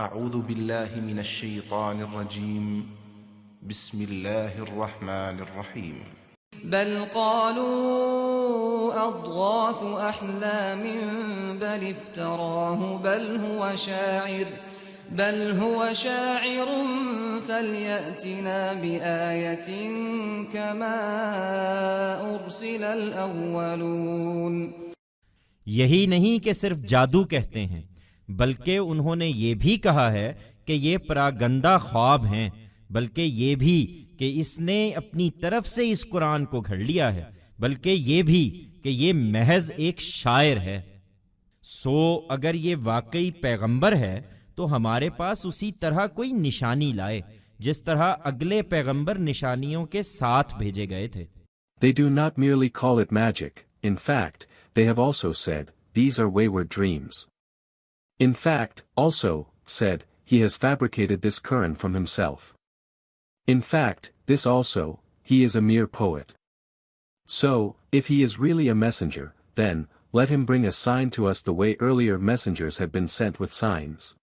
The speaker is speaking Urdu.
اعوذ باللہ من الشیطان الرجیم بسم اللہ الرحمن الرحیم بل قالوا أضغاث أحلام بل افتراه بل هو شاعر فليأتنا بآية كما أرسل الأولون. یہی نہیں کہ صرف جادو کہتے ہیں، بلکہ انہوں نے یہ بھی کہا ہے کہ یہ پراگندہ خواب ہیں، بلکہ یہ بھی کہ اس نے اپنی طرف سے اس قرآن کو گھڑ لیا ہے، بلکہ یہ بھی کہ یہ محض ایک شاعر ہے. سو اگر یہ واقعی پیغمبر ہے تو ہمارے پاس اسی طرح کوئی نشانی لائے جس طرح اگلے پیغمبر نشانیوں کے ساتھ بھیجے گئے تھے. They do not merely call it magic. In fact, they have also said, these are wayward dreams. In fact, also, said, he has fabricated this Qur'an from himself. In fact, this also, he is a mere poet. So, if he is really a messenger, then, let him bring a sign to us the way earlier messengers have been sent with signs.